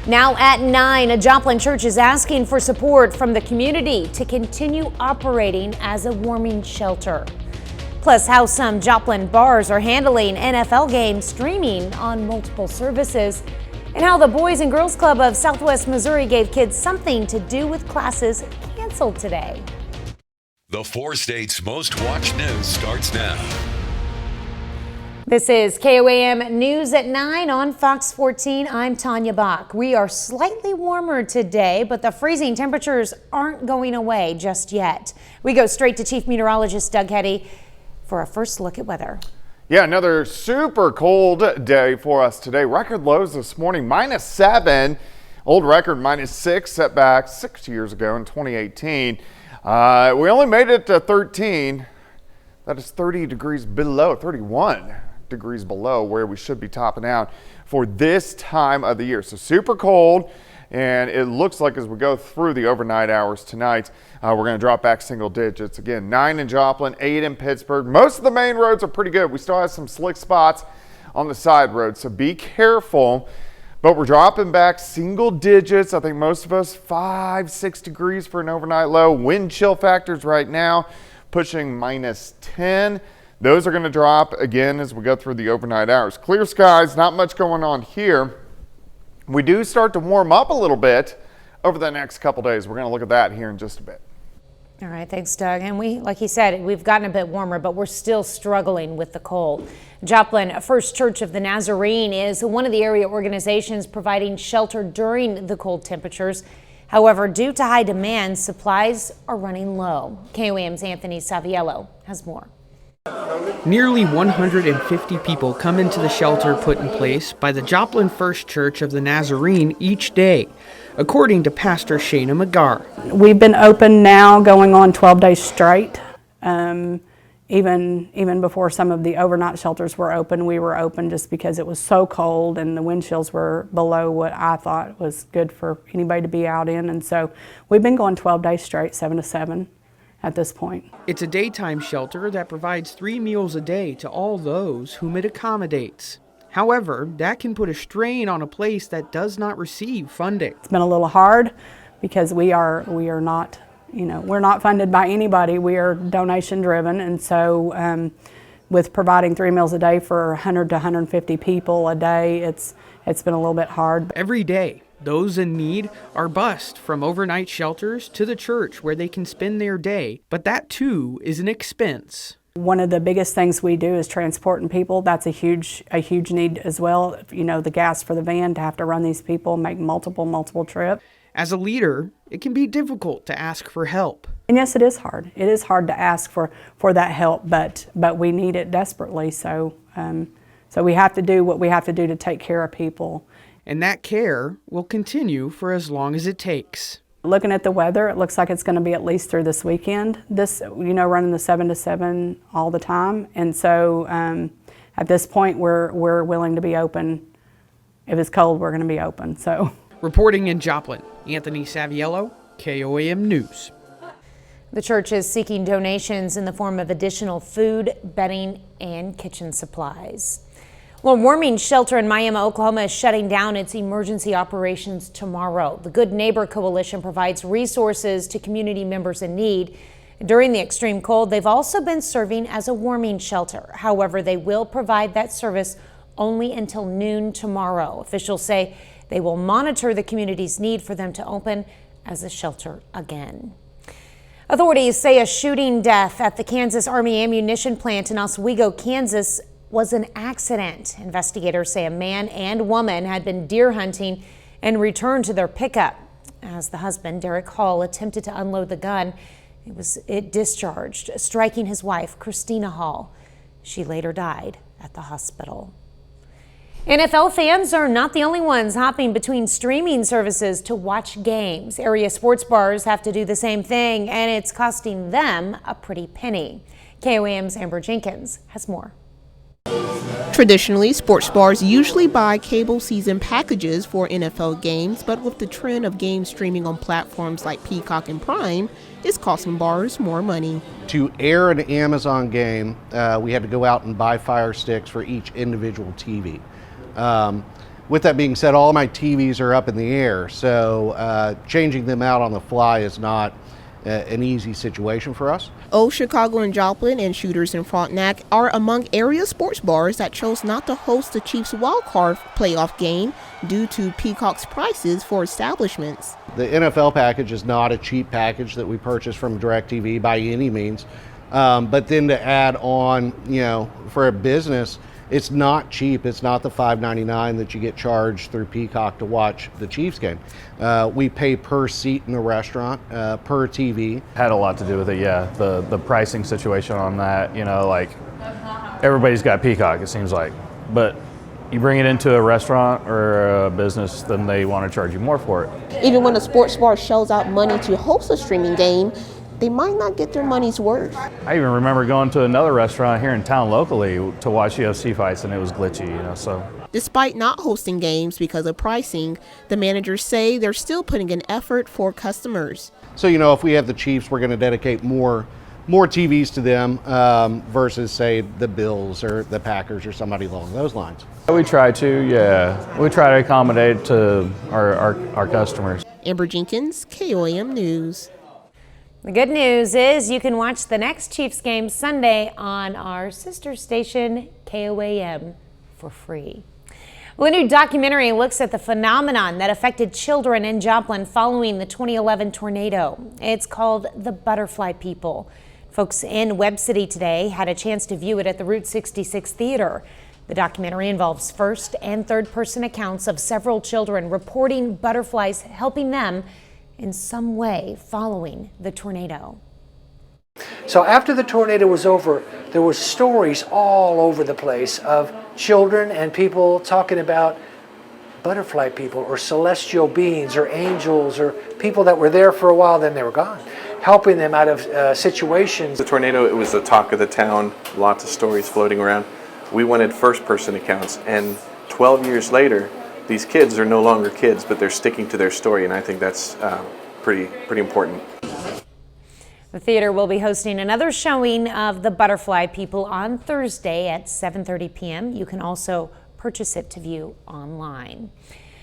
Now at 9, a Joplin church is asking for support from the community to continue operating as a warming shelter. Plus, how some Joplin bars are handling NFL games streaming on multiple services, and how the Boys and Girls Club of Southwest Missouri gave kids something to do with classes canceled today. The 4 states' most watched news starts now. This is KOAM News at 9 on Fox 14. I'm Tanya Bach. We are slightly warmer today, but the freezing temperatures aren't going away just yet. We go straight to Chief Meteorologist Doug Heddy for a first look at weather. Yeah, another super cold day for us today. Record lows this morning, -7. Old record -6 set back 6 years ago in 2018. We only made it to 13. That is 30 degrees below, 31 degrees below where we should be topping out for this time of the year. So super cold, and it looks like as we go through the overnight hours tonight, we're going to drop back single digits. Again, 9 in Joplin, 8 in Pittsburgh. Most of the main roads are pretty good. We still have some slick spots on the side roads, so be careful. But we're dropping back single digits. I think most of us 5-6 degrees for an overnight low. Wind chill factors right now pushing -10. Those are going to drop again as we go through the overnight hours. Clear skies, not much going on here. We do start to warm up a little bit over the next couple days. We're going to look at that here in just a bit. All right, thanks, Doug. And like he said, we've gotten a bit warmer, but we're still struggling with the cold. Joplin First Church of the Nazarene is one of the area organizations providing shelter during the cold temperatures. However, due to high demand, supplies are running low. KOAM's Anthony Saviello has more. Nearly 150 people come into the shelter put in place by the Joplin First Church of the Nazarene each day, according to Pastor Shana McGarr. We've been open now going on 12 days straight. Even before some of the overnight shelters were open, we were open just because it was so cold and the wind chills were below what I thought was good for anybody to be out in. And so we've been going 12 days straight, 7 to 7. At this point. It's a daytime shelter that provides 3 meals a day to all those whom it accommodates. However, that can put a strain on a place that does not receive funding. It's been a little hard because we are not, we're not funded by anybody. We are donation driven, and so with providing 3 meals a day for 100 to 150 people a day, it's been a little bit hard. Every day, those in need are bused from overnight shelters to the church where they can spend their day, but that too is an expense. One of the biggest things we do is transporting people. That's a huge need as well. The gas for the van to have to run these people, make multiple trips. As a leader, it can be difficult to ask for help. And yes, it is hard. It is hard to ask for that help, but we need it desperately. So we have to do what we have to do to take care of people. And that care will continue for as long as it takes. Looking at the weather, it looks like it's going to be at least through this weekend. Running the 7 to 7 all the time. And so at this point, we're willing to be open. If it's cold, we're going to be open. So, reporting in Joplin, Anthony Saviello, KOAM News. The church is seeking donations in the form of additional food, bedding, and kitchen supplies. Well, warming shelter in Miami, Oklahoma is shutting down its emergency operations tomorrow. The Good Neighbor Coalition provides resources to community members in need. During the extreme cold, they've also been serving as a warming shelter. However, they will provide that service only until noon tomorrow. Officials say they will monitor the community's need for them to open as a shelter again. Authorities say a shooting death at the Kansas Army ammunition plant in Oswego, Kansas was an accident. Investigators say a man and woman had been deer hunting and returned to their pickup. As the husband, Derek Hall, attempted to unload the gun, it discharged, striking his wife, Christina Hall. She later died at the hospital. NFL fans are not the only ones hopping between streaming services to watch games. Area sports bars have to do the same thing, and it's costing them a pretty penny. KOAM's Amber Jenkins has more. Traditionally, sports bars usually buy cable season packages for NFL games, but with the trend of game streaming on platforms like Peacock and Prime, it's costing bars more money. To air an Amazon game, we had to go out and buy Fire Sticks for each individual TV. With that being said, all my TVs are up in the air, so changing them out on the fly is not an easy situation for us. Old Chicago and Joplin and Shooters in Frontenac are among area sports bars that chose not to host the Chiefs wildcard playoff game due to Peacock's prices for establishments. The NFL package is not a cheap package that we purchased from DirecTV by any means, but then to add on, for a business, it's not cheap. It's not the $5.99 that you get charged through Peacock to watch the Chiefs game. We pay per seat in the restaurant, per TV. Had a lot to do with it, yeah. The pricing situation on that, like everybody's got Peacock, it seems like. But you bring it into a restaurant or a business, then they want to charge you more for it. Even when a sports bar shells out money to host a streaming game, they might not get their money's worth. I even remember going to another restaurant here in town locally to watch UFC fights, and it was glitchy, so. Despite not hosting games because of pricing, the managers say they're still putting in effort for customers. So, if we have the Chiefs, we're going to dedicate more TVs to them versus, say, the Bills or the Packers or somebody along those lines. We try to, yeah. We try to accommodate to our customers. Amber Jenkins, KOAM News. The good news is you can watch the next Chiefs game Sunday on our sister station, KOAM, for free. Well, a new documentary looks at the phenomenon that affected children in Joplin following the 2011 tornado. It's called The Butterfly People. Folks in Webb City today had a chance to view it at the Route 66 Theater. The documentary involves first and third person accounts of several children reporting butterflies helping them in some way following the tornado. So after the tornado was over, there were stories all over the place of children and people talking about butterfly people or celestial beings or angels or people that were there for a while, then they were gone, helping them out of situations. The tornado, it was the talk of the town, lots of stories floating around. We wanted first-person accounts, and 12 years later, these kids are no longer kids, but they're sticking to their story, and I think that's pretty important. The theater will be hosting another showing of The Butterfly People on Thursday at 7:30 p.m. You can also purchase it to view online.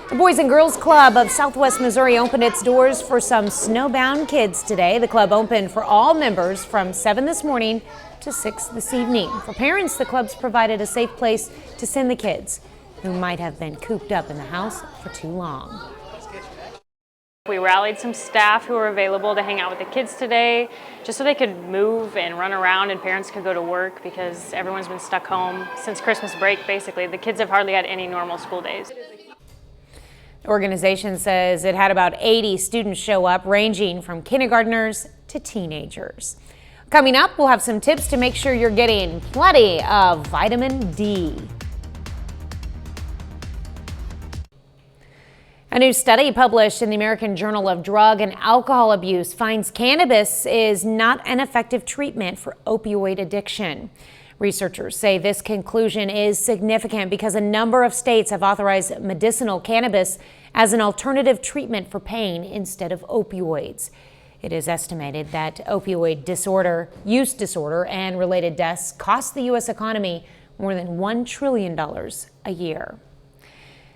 The Boys and Girls Club of Southwest Missouri opened its doors for some snowbound kids today. The club opened for all members from 7 this morning to 6 this evening. For parents, the club's provided a safe place to send the kids who might have been cooped up in the house for too long. We rallied some staff who were available to hang out with the kids today, just so they could move and run around and parents could go to work because everyone's been stuck home since Christmas break, basically. The kids have hardly had any normal school days. The organization says it had about 80 students show up, ranging from kindergartners to teenagers. Coming up, we'll have some tips to make sure you're getting plenty of vitamin D. A new study published in the American Journal of Drug and Alcohol Abuse finds cannabis is not an effective treatment for opioid addiction. Researchers say this conclusion is significant because a number of states have authorized medicinal cannabis as an alternative treatment for pain instead of opioids. It is estimated that opioid use disorder, and related deaths cost the U.S. economy more than $1 trillion a year.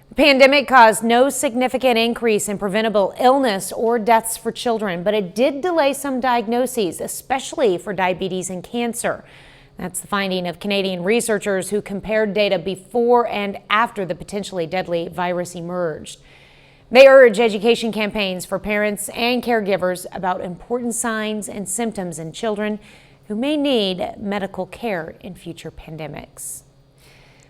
The pandemic caused no significant increase in preventable illness or deaths for children, but it did delay some diagnoses, especially for diabetes and cancer. That's the finding of Canadian researchers who compared data before and after the potentially deadly virus emerged. They urge education campaigns for parents and caregivers about important signs and symptoms in children who may need medical care in future pandemics.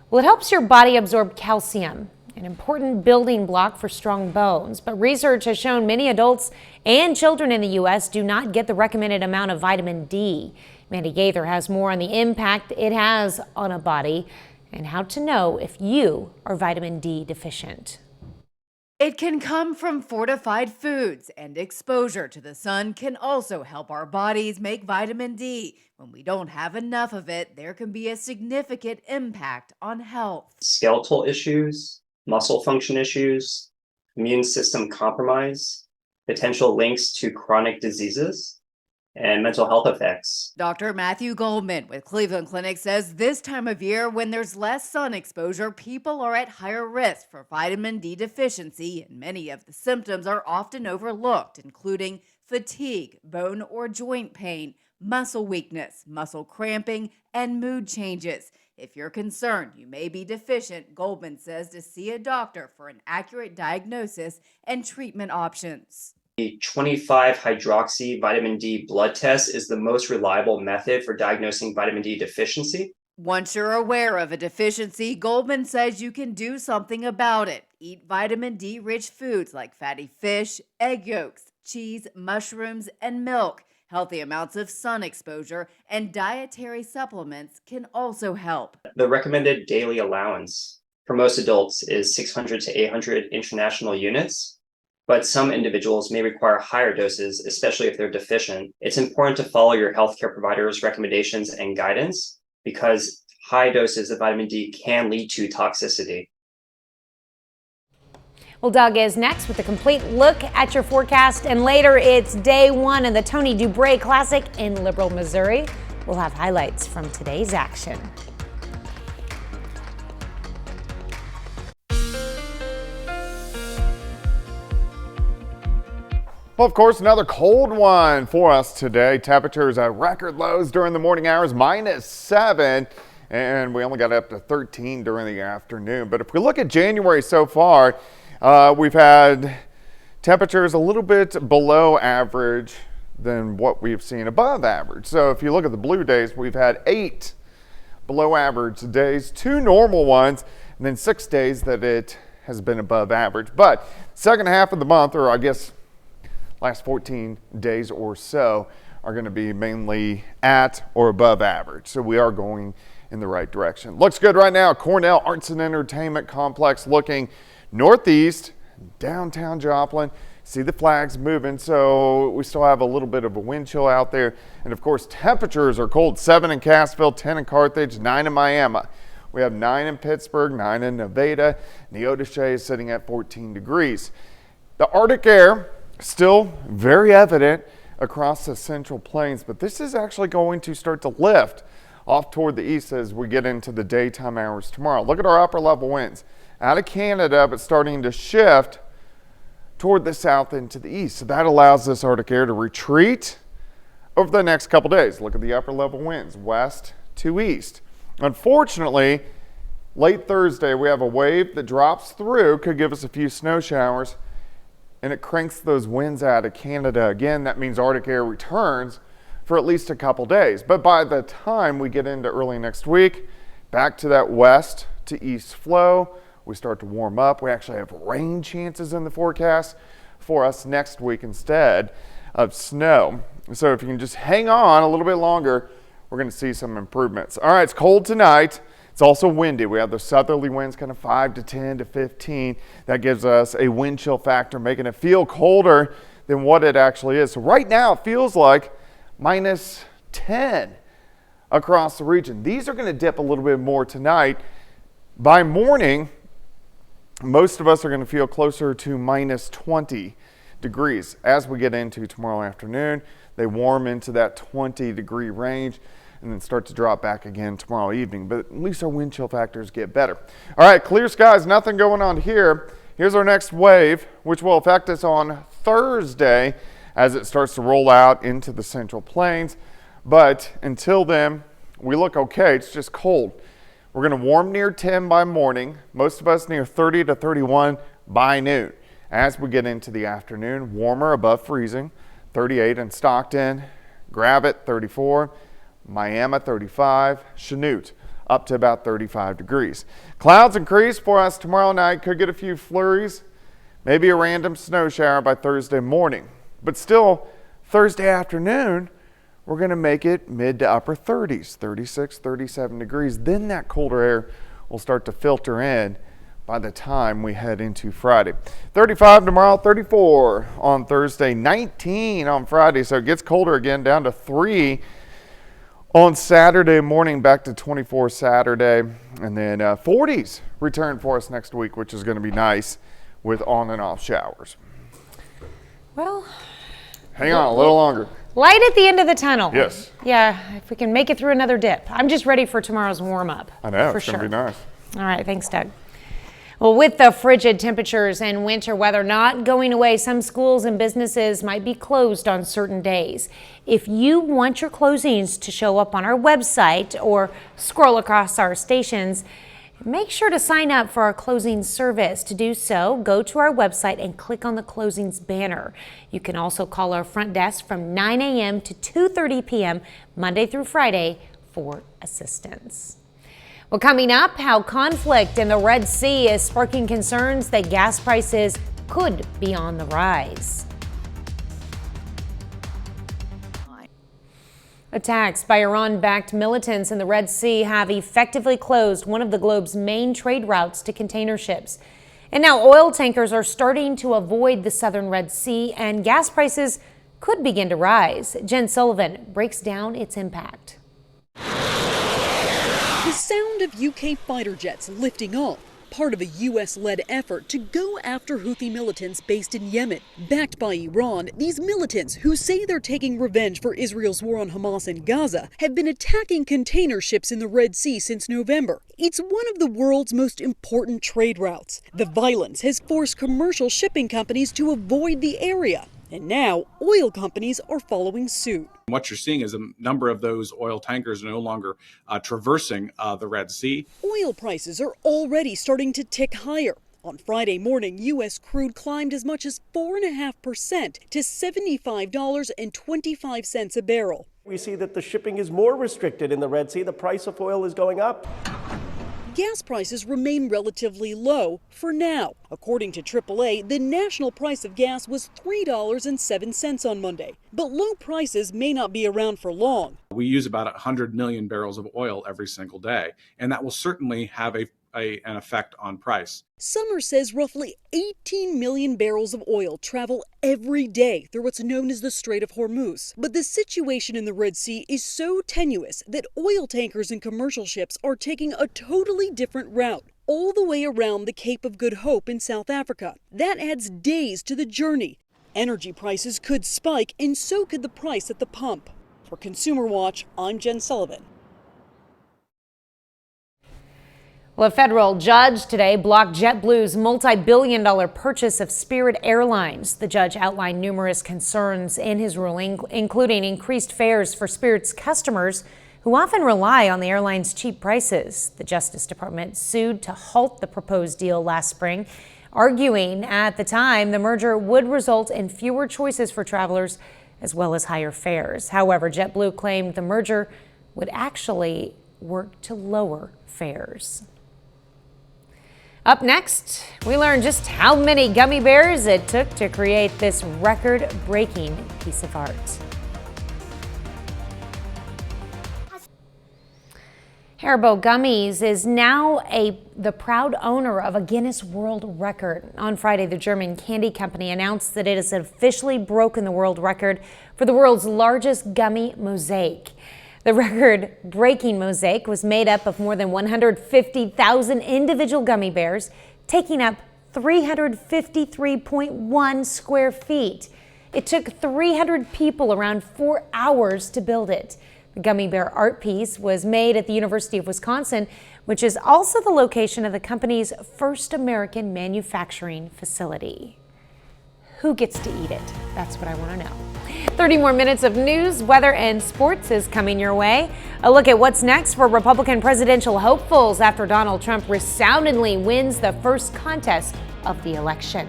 Well, it helps your body absorb calcium, an important building block for strong bones. But research has shown many adults and children in the U.S. do not get the recommended amount of vitamin D. Mandy Gaither has more on the impact it has on a body and how to know if you are vitamin D deficient. It can come from fortified foods, and exposure to the sun can also help our bodies make vitamin D. When we don't have enough of it, there can be a significant impact on health. Skeletal issues, muscle function issues, immune system compromise, potential links to chronic diseases, and mental health effects. Dr. Matthew Goldman with Cleveland Clinic says this time of year, when there's less sun exposure, people are at higher risk for vitamin D deficiency, and many of the symptoms are often overlooked, including fatigue, bone or joint pain, muscle weakness, muscle cramping, and mood changes. If you're concerned you may be deficient, Goldman says to see a doctor for an accurate diagnosis and treatment options. The 25-hydroxy vitamin D blood test is the most reliable method for diagnosing vitamin D deficiency. Once you're aware of a deficiency, Goldman says you can do something about it. Eat vitamin D-rich foods like fatty fish, egg yolks, cheese, mushrooms, and milk. Healthy amounts of sun exposure and dietary supplements can also help. The recommended daily allowance for most adults is 600 to 800 international units, but some individuals may require higher doses, especially if they're deficient. It's important to follow your healthcare provider's recommendations and guidance because high doses of vitamin D can lead to toxicity. Well, Doug is next with a complete look at your forecast, and later it's day one of the Tony DuBray Classic in Liberal, Missouri. We'll have highlights from today's action. Well, of course, another cold one for us today. Temperatures at record lows during the morning hours, -7, and we only got up to 13 during the afternoon. But if we look at January so far, we've had temperatures a little bit below average than what we've seen above average. So if you look at the blue days, we've had 8 below average days, 2 normal ones, and then 6 days that it has been above average. But second half of the month, or I guess last 14 days or so, are going to be mainly at or above average. So we are going in the right direction. Looks good right now. Cornell Arts and Entertainment Complex looking northeast, downtown Joplin. See the flags moving, so we still have a little bit of a wind chill out there. And of course, temperatures are cold. 7 in Cassville, 10 in Carthage, 9 in Miami. We have 9 in Pittsburgh, 9 in Nevada. Neodesha is sitting at 14 degrees. The Arctic air still very evident across the Central Plains, but this is actually going to start to lift off toward the east as we get into the daytime hours tomorrow. Look at our upper level winds out of Canada, but starting to shift toward the south into the east. So that allows this Arctic air to retreat over the next couple days. Look at the upper level winds, west to east. Unfortunately, late Thursday, we have a wave that drops through, could give us a few snow showers, and it cranks those winds out of Canada again. That means Arctic air returns for at least a couple days. But by the time we get into early next week, back to that west to east flow, we start to warm up. We actually have rain chances in the forecast for us next week instead of snow. So if you can just hang on a little bit longer, we're going to see some improvements. All right, it's cold tonight. It's also windy. We have the southerly winds kind of 5 to 10 to 15. That gives us a wind chill factor, making it feel colder than what it actually is. So right now it feels like -10 across the region. These are going to dip a little bit more tonight. By morning, most of us are going to feel closer to -20 degrees. As we get into tomorrow afternoon, they warm into that 20-degree range and then start to drop back again tomorrow evening. But at least our wind chill factors get better. All right, clear skies, nothing going on here. Here's our next wave, which will affect us on Thursday as it starts to roll out into the Central Plains. But until then, we look okay. It's just cold. We're going to warm near 10 by morning, most of us near 30 to 31 by noon. As we get into the afternoon, warmer above freezing, 38 in Stockton, Gravette 34, Miami 35, Chanute up to about 35 degrees. Clouds increase for us tomorrow night. Could get a few flurries, maybe a random snow shower by Thursday morning. But still, Thursday afternoon, we're going to make it mid to upper 30s, 36, 37 degrees. Then that colder air will start to filter in by the time we head into Friday. 35 tomorrow, 34 on Thursday, 19 on Friday. So it gets colder again, down to 3 on Saturday morning, back to 24 Saturday. And then 40s return for us next week, which is going to be nice with on and off showers. Well, hang on a little longer. Light at the end of the tunnel. Yes. Yeah, if we can make it through another dip. I'm just ready for tomorrow's warm-up. I know, for it's going to be nice. All right, thanks, Doug. Well, with the frigid temperatures and winter weather not going away, some schools and businesses might be closed on certain days. If you want your closings to show up on our website or scroll across our stations, make sure to sign up for our closing service. To do so, go to our website and click on the closings banner. You can also call our front desk from 9 a.m. to 2:30 p.m. Monday through Friday for assistance. Well, coming up, how conflict in the Red Sea is sparking concerns that gas prices could be on the rise. Attacks by Iran-backed militants in the Red Sea have effectively closed one of the globe's main trade routes to container ships. And now oil tankers are starting to avoid the southern Red Sea, and gas prices could begin to rise. Jen Sullivan breaks down its impact. The sound of UK fighter jets lifting off, part of a US-led effort to go after Houthi militants based in Yemen. Backed by Iran, these militants, who say they're taking revenge for Israel's war on Hamas in Gaza, have been attacking container ships in the Red Sea since November. It's one of the world's most important trade routes. The violence has forced commercial shipping companies to avoid the area. And now, oil companies are following suit. What you're seeing is a number of those oil tankers are no longer traversing the Red Sea. Oil prices are already starting to tick higher. On Friday morning, U.S. crude climbed as much as 4.5% to $75.25 a barrel. We see that the shipping is more restricted in the Red Sea. The price of oil is going up. Gas prices remain relatively low for now. According to AAA, the national price of gas was $3.07 on Monday. But low prices may not be around for long. We use about 100 million barrels of oil every single day, and that will certainly have an effect on price. Summer says roughly 18 million barrels of oil travel every day through what's known as the Strait of Hormuz. But the situation in the Red Sea is so tenuous that oil tankers and commercial ships are taking a totally different route, all the way around the Cape of Good Hope in South Africa. That adds days to the journey. Energy prices could spike, and so could the price at the pump. For Consumer Watch, I'm Jen Sullivan. Well, a federal judge today blocked JetBlue's multi-billion-dollar purchase of Spirit Airlines. The judge outlined numerous concerns in his ruling, including increased fares for Spirit's customers who often rely on the airline's cheap prices. The Justice Department sued to halt the proposed deal last spring, arguing at the time the merger would result in fewer choices for travelers as well as higher fares. However, JetBlue claimed the merger would actually work to lower fares. Up next, we learn just how many gummy bears it took to create this record-breaking piece of art. Haribo Gummies is now the proud owner of a Guinness World Record. On Friday, the German candy company announced that it has officially broken the world record for the world's largest gummy mosaic. The record-breaking mosaic was made up of more than 150,000 individual gummy bears, taking up 353.1 square feet. It took 300 people around 4 hours to build it. The gummy bear art piece was made at the University of Wisconsin, which is also the location of the company's first American manufacturing facility. Who gets to eat it? That's what I want to know. 30 more minutes of news, weather, and sports is coming your way. A look at what's next for Republican presidential hopefuls after Donald Trump resoundingly wins the first contest of the election.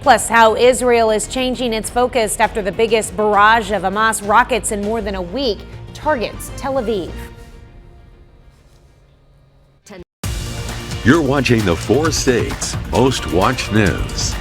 Plus, how Israel is changing its focus after the biggest barrage of Hamas rockets in more than a week targets Tel Aviv. You're watching the 4 States Most Watched News.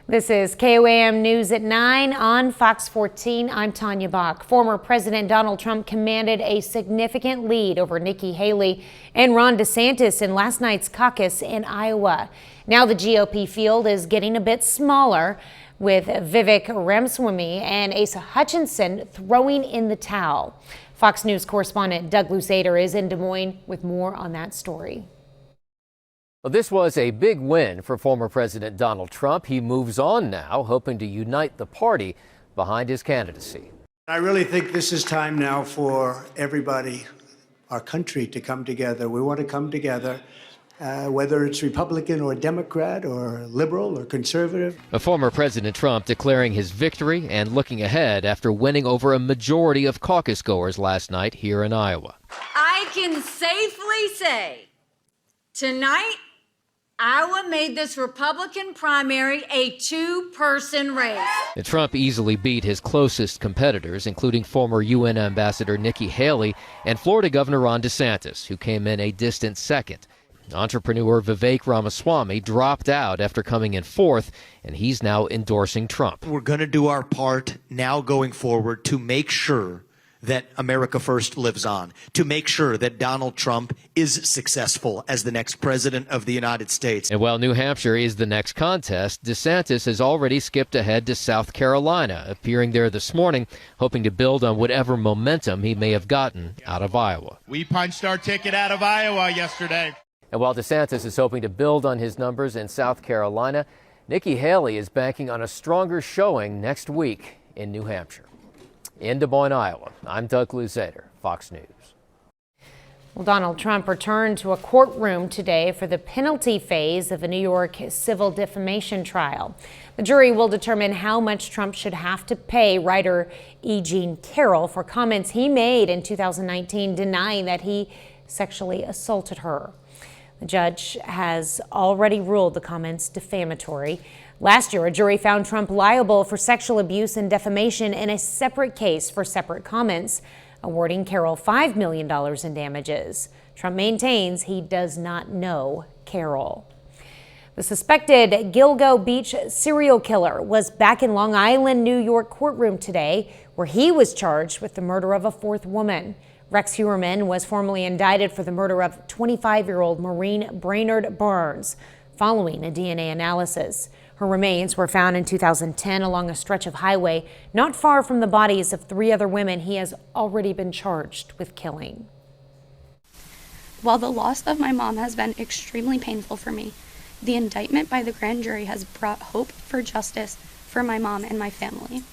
This is KOAM News at 9 on Fox 14. I'm Tanya Bach. Former President Donald Trump commanded a significant lead over Nikki Haley and Ron DeSantis in last night's caucus in Iowa. Now the GOP field is getting a bit smaller, with Vivek Ramaswamy and Asa Hutchinson throwing in the towel. Fox News correspondent Doug Luzader is in Des Moines with more on that story. Well, this was a big win for former President Donald Trump. He moves on now, hoping to unite the party behind his candidacy. I really think this is time now for everybody, our country, to come together. We want to come together, whether it's Republican or Democrat or liberal or conservative. Former President Trump declaring his victory and looking ahead after winning over a majority of caucus goers last night here in Iowa. I can safely say tonight, Iowa made this Republican primary a two-person race. And Trump easily beat his closest competitors, including former UN Ambassador Nikki Haley and Florida Governor Ron DeSantis, who came in a distant second. Entrepreneur Vivek Ramaswamy dropped out after coming in fourth, and he's now endorsing Trump. We're going to do our part now going forward to make sure that America First lives on, to make sure that Donald Trump is successful as the next president of the United States. And while New Hampshire is the next contest, DeSantis has already skipped ahead to South Carolina, appearing there this morning, hoping to build on whatever momentum he may have gotten out of Iowa. We punched our ticket out of Iowa yesterday. And while DeSantis is hoping to build on his numbers in South Carolina, Nikki Haley is banking on a stronger showing next week in New Hampshire. In Des Moines, Iowa, I'm Doug Luzader, Fox News. Well, Donald Trump returned to a courtroom today for the penalty phase of a New York civil defamation trial. The jury will determine how much Trump should have to pay writer E. Jean Carroll for comments he made in 2019 denying that he sexually assaulted her. The judge has already ruled the comments defamatory. Last year, a jury found Trump liable for sexual abuse and defamation in a separate case for separate comments, awarding Carroll $5 million in damages. Trump maintains he does not know Carroll. The suspected Gilgo Beach serial killer was back in Long Island, New York courtroom today, where he was charged with the murder of a fourth woman. Rex Heuermann was formally indicted for the murder of 25-year-old Maureen Brainerd Barnes, following a DNA analysis. Her remains were found in 2010 along a stretch of highway not far from the bodies of three other women he has already been charged with killing. While the loss of my mom has been extremely painful for me, the indictment by the grand jury has brought hope for justice for my mom and my family.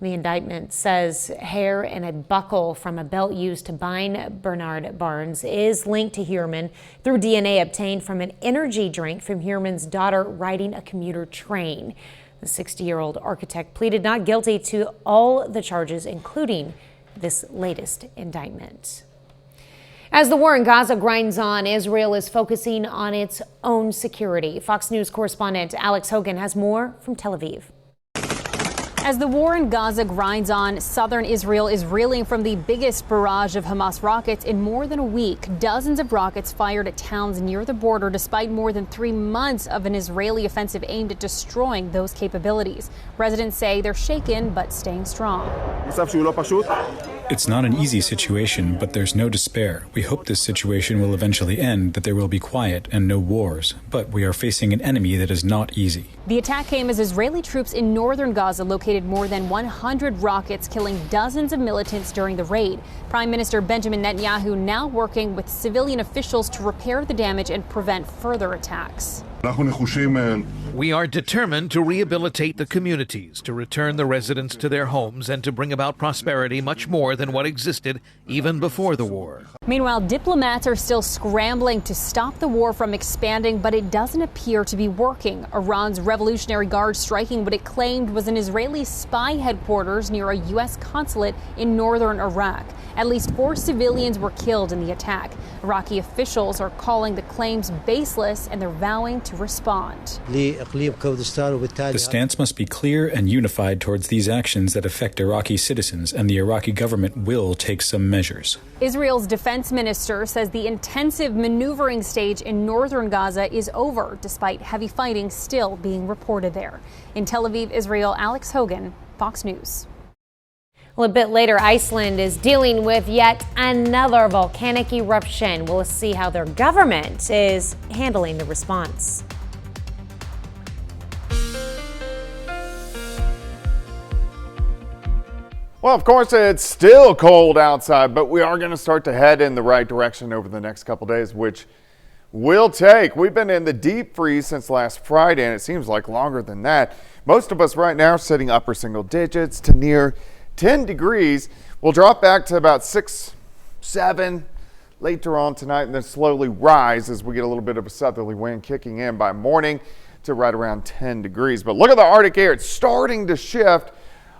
The indictment says hair and a buckle from a belt used to bind Bernard Barnes is linked to Heuermann through DNA obtained from an energy drink from Heuermann's daughter riding a commuter train. The 60-year-old architect pleaded not guilty to all the charges, including this latest indictment. As the war in Gaza grinds on, Israel is focusing on its own security. Fox News correspondent Alex Hogan has more from Tel Aviv. As the war in Gaza grinds on, southern Israel is reeling from the biggest barrage of Hamas rockets in more than a week. Dozens of rockets fired at towns near the border, despite more than 3 months of an Israeli offensive aimed at destroying those capabilities. Residents say they're shaken but staying strong. It's not an easy situation, but there's no despair. We hope this situation will eventually end, that there will be quiet and no wars. But we are facing an enemy that is not easy. The attack came as Israeli troops in northern Gaza located more than 100 rockets, killing dozens of militants during the raid. Prime Minister Benjamin Netanyahu now working with civilian officials to repair the damage and prevent further attacks. We are determined to rehabilitate the communities, to return the residents to their homes, and to bring about prosperity much more than what existed even before the war. Meanwhile, diplomats are still scrambling to stop the war from expanding, but it doesn't appear to be working. Iran's Revolutionary Guard striking what it claimed was an Israeli spy headquarters near a U.S. consulate in northern Iraq. At least 4 civilians were killed in the attack. Iraqi officials are calling the claims baseless, and they're vowing to respond. The stance must be clear and unified towards these actions that affect Iraqi citizens, and the Iraqi government will take some measures. Israel's defense minister says the intensive maneuvering stage in northern Gaza is over, despite heavy fighting still being reported there. In Tel Aviv, Israel, Alex Hogan, Fox News. Well, a bit later, Iceland is dealing with yet another volcanic eruption. We'll see how their government is handling the response. Well, of course, it's still cold outside, but we are going to start to head in the right direction over the next couple days, which will take. We've been in the deep freeze since last Friday, and it seems like longer than that. Most of us right now are sitting upper single digits to near 10 degrees. We'll drop back to about 6, 7 later on tonight, and then slowly rise as we get a little bit of a southerly wind kicking in by morning to right around 10 degrees. But look at the Arctic air. It's starting to shift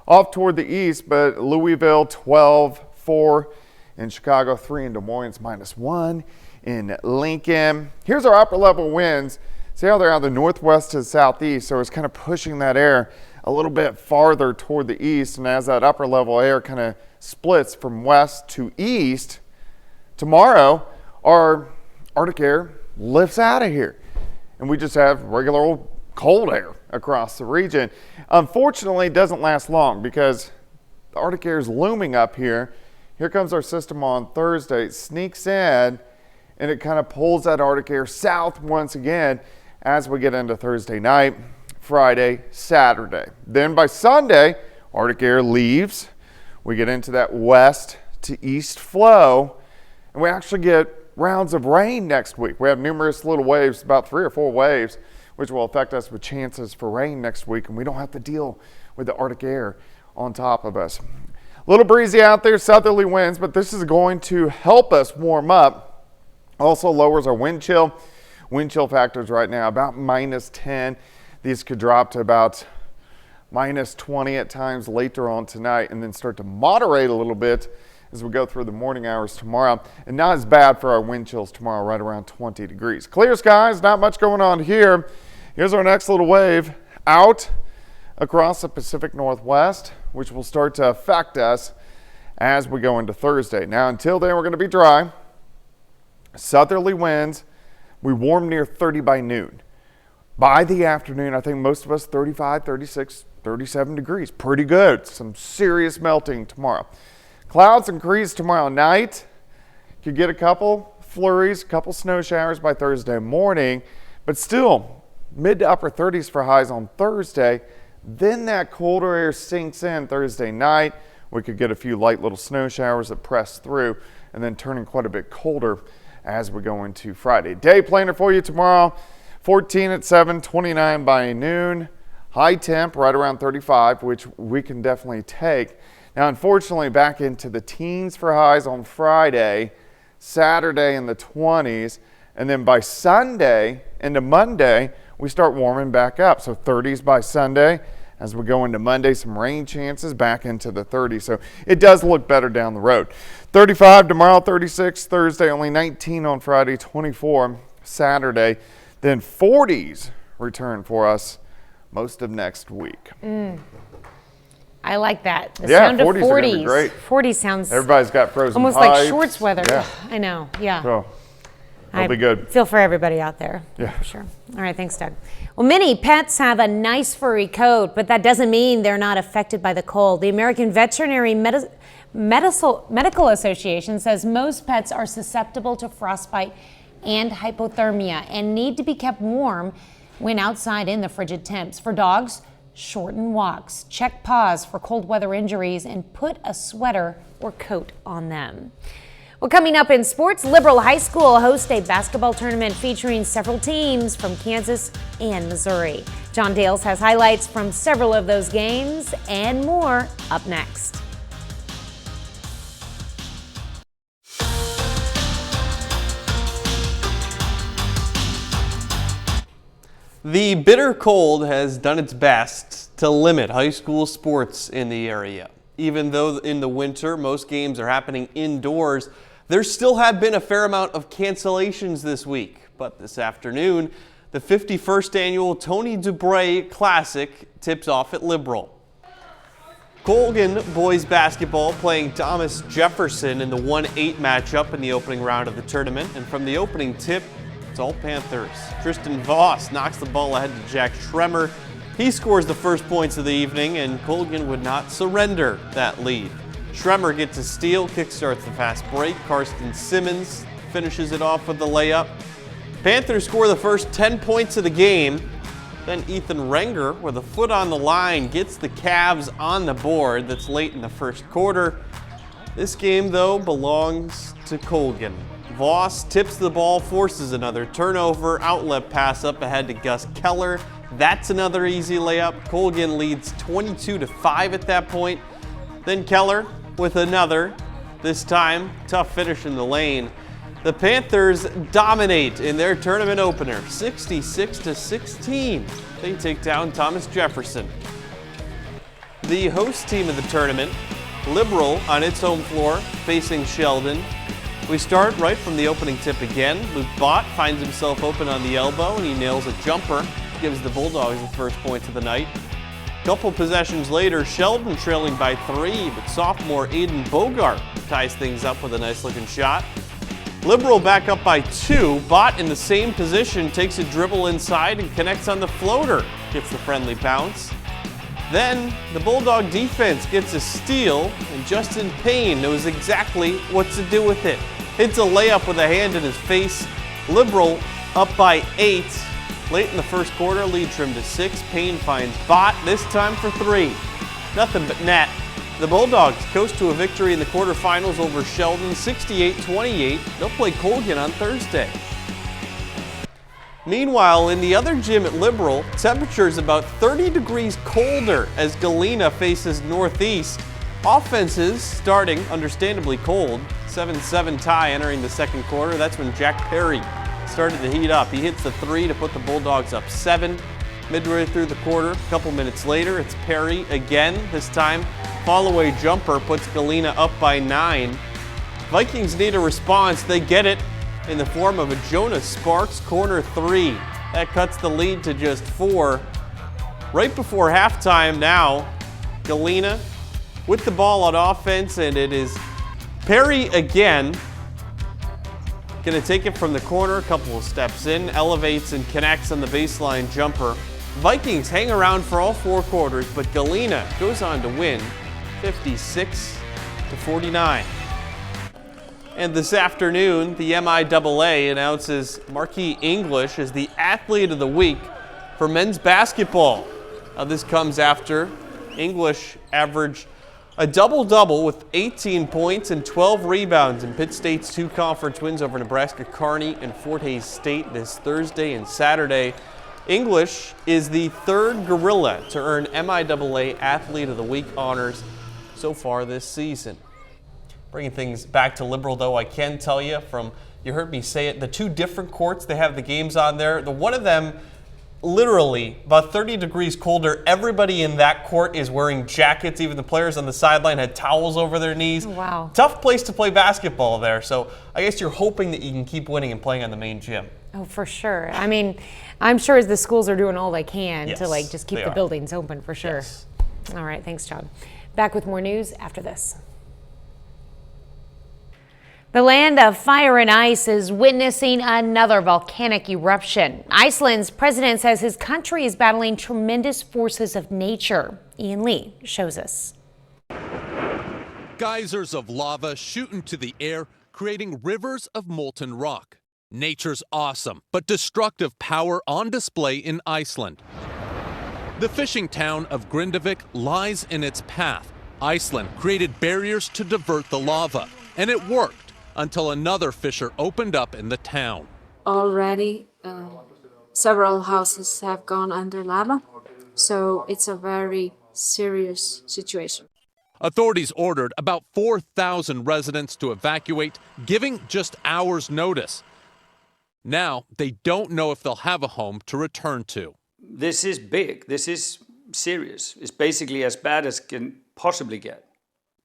off toward the east, but Louisville 12, 4 in Chicago, 3 in Des Moines, -1 in Lincoln. Here's our upper level winds. See how they're out of the northwest to the southeast, so it's kind of pushing that air a little bit farther toward the east, and as that upper level air kind of splits from west to east, tomorrow our Arctic air lifts out of here, and we just have regular old cold air across the region. Unfortunately, it doesn't last long because the Arctic air is looming up here. Here comes our system on Thursday. It sneaks in and it kind of pulls that Arctic air south once again as we get into Thursday night, Friday, Saturday. Then by Sunday, Arctic air leaves. We get into that west to east flow, and we actually get rounds of rain next week. We have numerous little waves, about 3 or 4 waves, which will affect us with chances for rain next week, and we don't have to deal with the Arctic air on top of us. A little breezy out there, southerly winds, but this is going to help us warm up. Also lowers our wind chill. Wind chill factors right now about -10. These could drop to about -20 at times later on tonight, and then start to moderate a little bit as we go through the morning hours tomorrow, and not as bad for our wind chills tomorrow, right around 20 degrees. Clear skies, not much going on here. Here's our next little wave out across the Pacific Northwest, which will start to affect us as we go into Thursday. Now, until then, we're going to be dry. Southerly winds. We warm near 30 by noon. By the afternoon, I think most of us 35, 36, 37 degrees. Pretty good. Some serious melting tomorrow. Clouds increase tomorrow night. Could get a couple flurries, a couple snow showers by Thursday morning, but still mid to upper 30s for highs on Thursday. Then that colder air sinks in Thursday night. We could get a few light little snow showers that press through, and then turning quite a bit colder as we go into Friday. Day planner for you tomorrow, 14 at 7, 29 by noon. High temp right around 35, which we can definitely take. Now, unfortunately, back into the teens for highs on Friday, Saturday in the 20s, and then by Sunday into Monday, we start warming back up. So 30s by Sunday. As we go into Monday, some rain chances back into the 30s. So it does look better down the road. 35 tomorrow, 36 Thursday, only 19 on Friday, 24 Saturday. Then 40s return for us most of next week. I like that. The yeah, sound of 40s are gonna be great. 40 sounds Everybody's got frozen almost pipes. like shorts weather. Yeah. I know. Yeah. So it'll be good. Feel for everybody out there. Yeah. For sure. All right. Thanks, Doug. Well, many pets have a nice furry coat, but that doesn't mean they're not affected by the cold. The American Veterinary Medical Association says most pets are susceptible to frostbite and hypothermia and need to be kept warm when outside in the frigid temps. For dogs, shorten walks, check paws for cold weather injuries, and put a sweater or coat on them. Well, coming up in sports, Liberal High School hosts a basketball tournament featuring several teams from Kansas and Missouri. John Dales has highlights from several of those games and more up next. The bitter cold has done its best to limit high school sports in the area. Even though in the winter most games are happening indoors, there still have been a fair amount of cancellations this week. But this afternoon, the 51st annual Tony DuBray Classic tips off at Liberal. Colgan boys basketball playing Thomas Jefferson in the 1-8 matchup in the opening round of the tournament. And from the opening tip, it's all Panthers. Tristan Voss knocks the ball ahead to Jack Schremer. He scores the first points of the evening, and Colgan would not surrender that lead. Schremer gets a steal, kickstarts the fast break. Karsten Simmons finishes it off with the layup. Panthers score the first 10 points of the game. Then Ethan Renger, with a foot on the line, gets the Cavs on the board. That's late in the first quarter. This game, though, belongs to Colgan. Voss tips the ball, forces another turnover, outlet pass up ahead to Gus Keller. That's another easy layup. Colgan leads 22-5 at that point. Then Keller with another. This time, tough finish in the lane. The Panthers dominate in their tournament opener, 66-16. They take down Thomas Jefferson. The host team of the tournament, Liberal, on its home floor, facing Sheldon. We start right from the opening tip again. Luke Bott finds himself open on the elbow and he nails a jumper. Gives the Bulldogs the first points of the night. Couple possessions later, Sheldon trailing by 3, but sophomore Aiden Bogart ties things up with a nice looking shot. Liberal back up by 2. Bott in the same position takes a dribble inside and connects on the floater. Gets the friendly bounce. Then the Bulldog defense gets a steal, and Justin Payne knows exactly what to do with it. Hits a layup with a hand in his face. Liberal up by 8. Late in the first quarter, lead trimmed to 6. Payne finds Bott, this time for 3. Nothing but net. The Bulldogs coast to a victory in the quarterfinals over Sheldon, 68-28. They'll play Colgan on Thursday. Meanwhile, in the other gym at Liberal, temperatures about 30 degrees colder as Galena faces Northeast. Offenses starting understandably cold. 7-7 tie entering the second quarter. That's when Jack Perry started to heat up. He hits the 3 to put the Bulldogs up 7. Midway through the quarter, a couple minutes later, it's Perry again. This time, fall-away jumper puts Galena up by 9. Vikings need a response. They get it in the form of a Jonas Sparks corner 3. That cuts the lead to just 4. Right before halftime now, Galena with the ball on offense, and it is Perry again. Going to take it from the corner, a couple of steps in, elevates and connects on the baseline jumper. Vikings hang around for all 4 quarters, but Galena goes on to win 56-49. And this afternoon, the MIAA announces Marquis English as the Athlete of the Week for men's basketball. Now, this comes after English averaged a double-double with 18 points and 12 rebounds in Pitt State's 2 conference wins over Nebraska Kearney and Fort Hays State this Thursday and Saturday. English is the 3rd Gorilla to earn MIAA Athlete of the Week honors so far this season. Bringing things back to Liberal, though, I can tell you from, you heard me say it, the 2 different courts, they have the games on there. The one of them, literally about 30 degrees colder. Everybody in that court is wearing jackets. Even the players on the sideline had towels over their knees. Wow. Tough place to play basketball there. So I guess you're hoping that you can keep winning and playing on the main gym. Oh, for sure. I mean, I'm sure the schools are doing all they can to just keep the buildings open for sure. Yes. All right, thanks, John. Back with more news after this. The land of fire and ice is witnessing another volcanic eruption. Iceland's president says his country is battling tremendous forces of nature. Ian Lee shows us. Geysers of lava shoot into the air, creating rivers of molten rock. Nature's awesome, but destructive power on display in Iceland. The fishing town of Grindavik lies in its path. Iceland created barriers to divert the lava, and it worked until another fissure opened up in the town. Already, several houses have gone under lava, so it's a very serious situation. Authorities ordered about 4,000 residents to evacuate, giving just hours' notice. Now, they don't know if they'll have a home to return to. This is big. This is serious. It's basically as bad as can possibly get.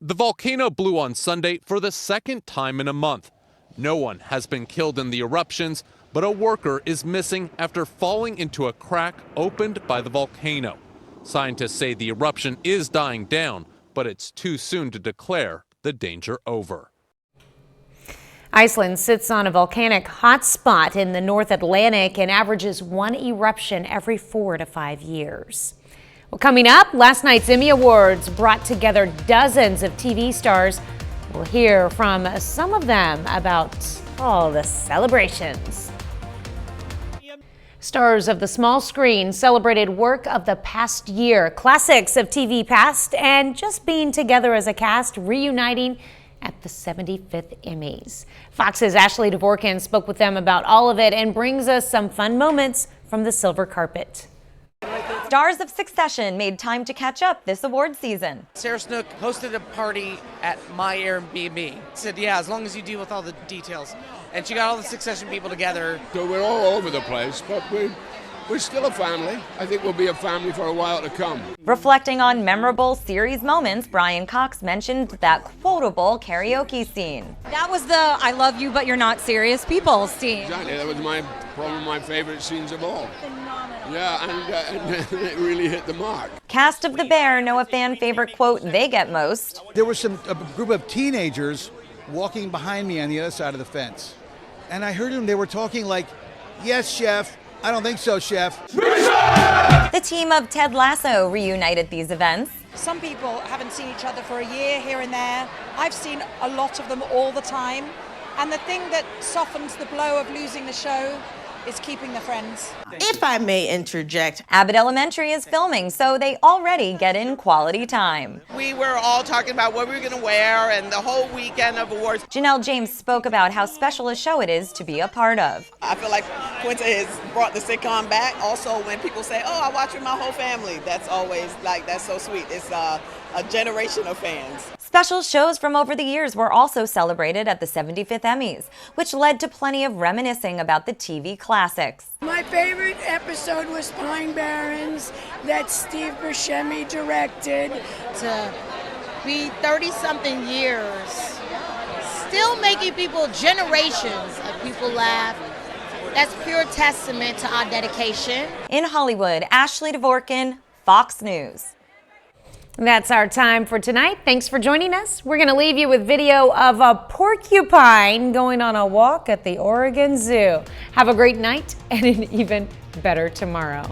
The volcano blew on Sunday for the 2nd time in a month. No one has been killed in the eruptions, but a worker is missing after falling into a crack opened by the volcano. Scientists say the eruption is dying down, but it's too soon to declare the danger over. Iceland sits on a volcanic hotspot in the North Atlantic and averages 1 eruption every 4 to 5 years. Well, coming up, last night's Emmy Awards brought together dozens of TV stars. We'll hear from some of them about all the celebrations. Stars of the small screen celebrated work of the past year, classics of TV past, and just being together as a cast, reuniting at the 75th Emmys. Fox's Ashley Dvorkin spoke with them about all of it and brings us some fun moments from the silver carpet. Stars of Succession made time to catch up this award season. Sarah Snook hosted a party at my Airbnb. Said, yeah, as long as you deal with all the details. And she got all the Succession people together. So we're all over the place, but we're still a family. I think we'll be a family for a while to come. Reflecting on memorable series moments, Brian Cox mentioned that quotable karaoke scene. That was the I love you but you're not serious people scene. Exactly, that was probably my favorite scenes of all. Phenomenal. Yeah, and it really hit the mark. Cast of The Bear know a fan favorite quote they get most. There was a group of teenagers walking behind me on the other side of the fence. And I heard them, they were talking like, yes, chef. I don't think so, chef. The team of Ted Lasso reunited these events. Some people haven't seen each other for a year here and there. I've seen a lot of them all the time. And the thing that softens the blow of losing the show is keeping the friends. If I may interject, Abbott Elementary is filming, so they already get in quality time. we were all talking about what we were going to wear and the whole weekend of awards. Janelle James spoke about how special a show it is to be a part of. I feel like Quinta has brought the sitcom back. Also, when people say, oh, I watch with my whole family, that's always like, that's so sweet. It's a generation of fans. Special shows from over the years were also celebrated at the 75th Emmys, which led to plenty of reminiscing about the TV classics. My favorite episode was Pine Barrens that Steve Buscemi directed. To be 30-something years, still making people, generations of people laugh. That's pure testament to our dedication. In Hollywood, Ashley Dvorkin, Fox News. That's our time for tonight. Thanks for joining us. We're going to leave you with video of a porcupine going on a walk at the Oregon Zoo. Have a great night and an even better tomorrow.